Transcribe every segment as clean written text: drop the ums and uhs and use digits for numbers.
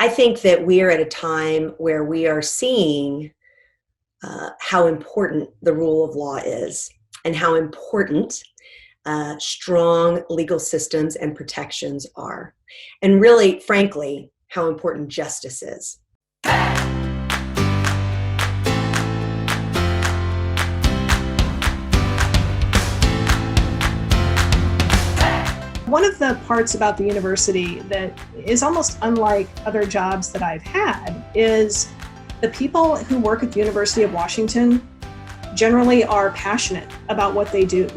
I think that we are at a time where we are seeing how important the rule of law is and how important strong legal systems and protections are. And really, frankly, how important justice is. One of the parts about the university that is almost unlike other jobs that I've had is the people who work at the University of Washington generally are passionate about what they do.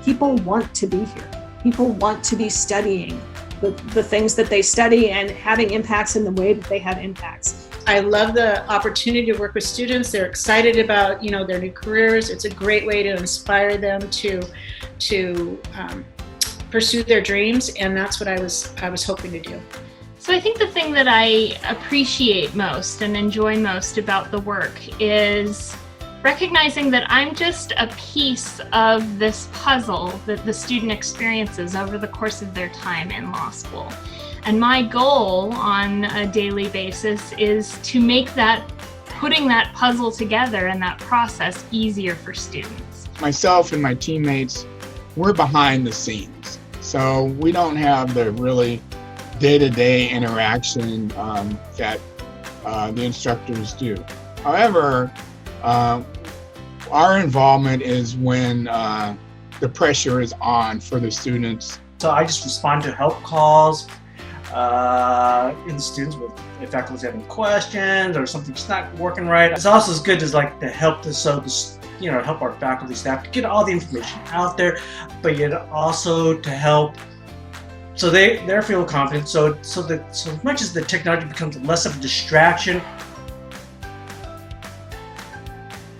People want to be here. People want to be studying the things that they study and having impacts in the way that they have impacts. I love the opportunity to work with students. They're excited about, their new careers. It's a great way to inspire them to pursue their dreams, and that's what I was hoping to do. So I think the thing that I appreciate most and enjoy most about the work is recognizing that I'm just a piece of this puzzle that the student experiences over the course of their time in law school. And my goal on a daily basis is to make putting that puzzle together and that process easier for students. Myself and my teammates, we're behind the scenes. So we don't have the really day-to-day interaction that the instructors do. However, our involvement is when the pressure is on for the students. So I just respond to help calls in the students if faculty having questions or something's not working right. It's also as good as like to help help our faculty staff to get all the information out there, but yet also to help so they're feeling confident. So as much as the technology becomes less of a distraction.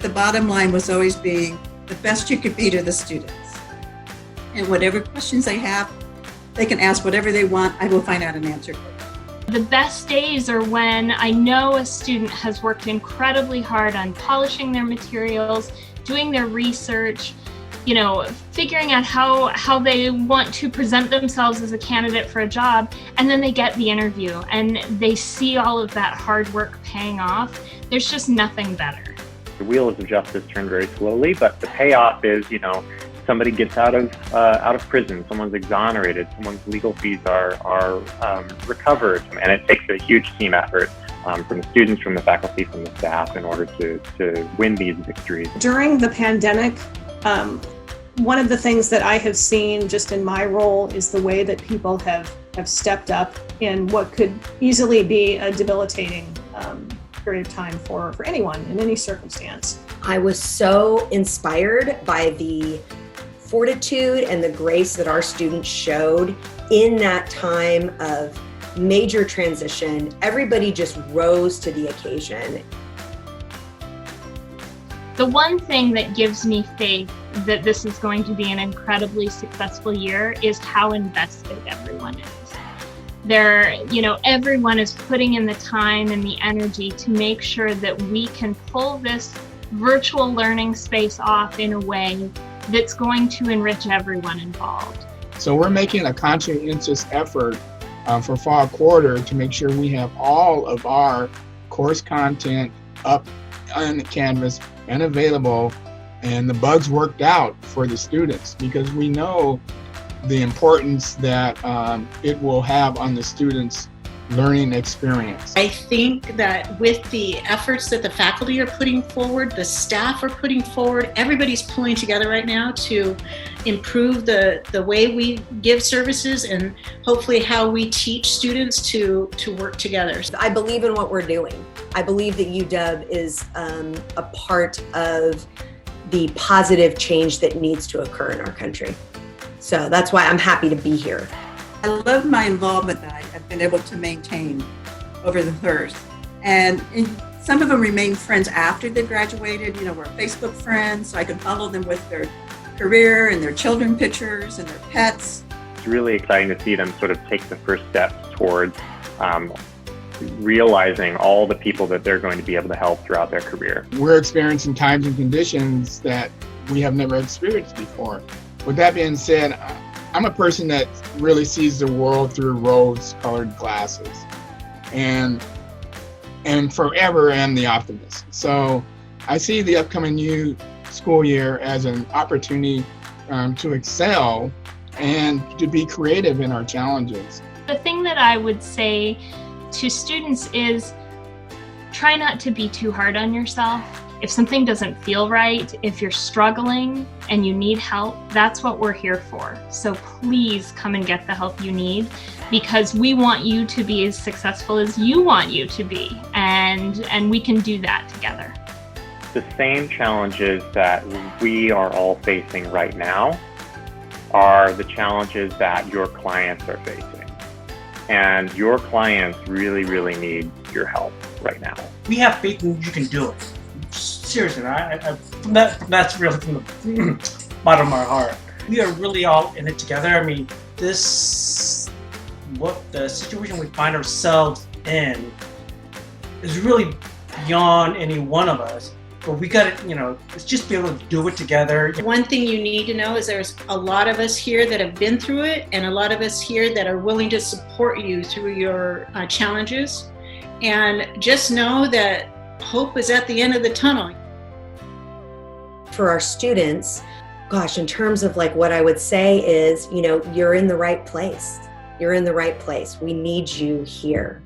The bottom line was always being the best you could be to the students. And whatever questions they have, they can ask whatever they want. I will find out an answer. The best days are when I know a student has worked incredibly hard on polishing their materials, doing their research, figuring out how they want to present themselves as a candidate for a job, and then they get the interview and they see all of that hard work paying off. There's just nothing better. The wheels of justice turn very slowly, but the payoff is, somebody gets out of prison, someone's exonerated, someone's legal fees are recovered, and it takes a huge team effort from the students, from the faculty, from the staff in order to win these victories. During the pandemic, one of the things that I have seen just in my role is the way that people have stepped up in what could easily be a debilitating period of time for anyone in any circumstance. I was so inspired by the fortitude and the grace that our students showed in that time of major transition. Everybody just rose to the occasion. The one thing that gives me faith that this is going to be an incredibly successful year is how invested everyone is. Everyone is putting in the time and the energy to make sure that we can pull this virtual learning space off in a way that's going to enrich everyone involved. So we're making a conscientious effort for fall quarter to make sure we have all of our course content up on the Canvas and available, and the bugs worked out for the students, because we know the importance that it will have on the students' learning experience. I think that with the efforts that the faculty are putting forward, the staff are putting forward, everybody's pulling together right now to improve the way we give services and hopefully how we teach students to work together. I believe in what we're doing. I believe that UW is a part of the positive change that needs to occur in our country. So that's why I'm happy to be here. I love my involvement that I've been able to maintain over the years. And some of them remain friends after they graduated. We're Facebook friends, so I can follow them with their career and their children pictures and their pets. It's really exciting to see them sort of take the first steps towards realizing all the people that they're going to be able to help throughout their career. We're experiencing times and conditions that we have never experienced before. With that being said, I'm a person that really sees the world through rose-colored glasses. and forever am the optimist. So I see the upcoming new school year as an opportunity to excel and to be creative in our challenges. The thing that I would say to students is try not to be too hard on yourself. If something doesn't feel right, if you're struggling and you need help, that's what we're here for. So please come and get the help you need, because we want you to be as successful as you want you to be, and we can do that together. The same challenges that we are all facing right now are the challenges that your clients are facing. And your clients really, really need your help right now. We have faith in you can do it. Seriously, that's really from the bottom of our heart. We are really all in it together. I mean, the situation we find ourselves in is really beyond any one of us. But we got to, it's just be able to do it together. One thing you need to know is there's a lot of us here that have been through it, and a lot of us here that are willing to support you through your challenges. And just know that hope is at the end of the tunnel. For our students, gosh, in terms of like what I would say is, you're in the right place. You're in the right place. We need you here.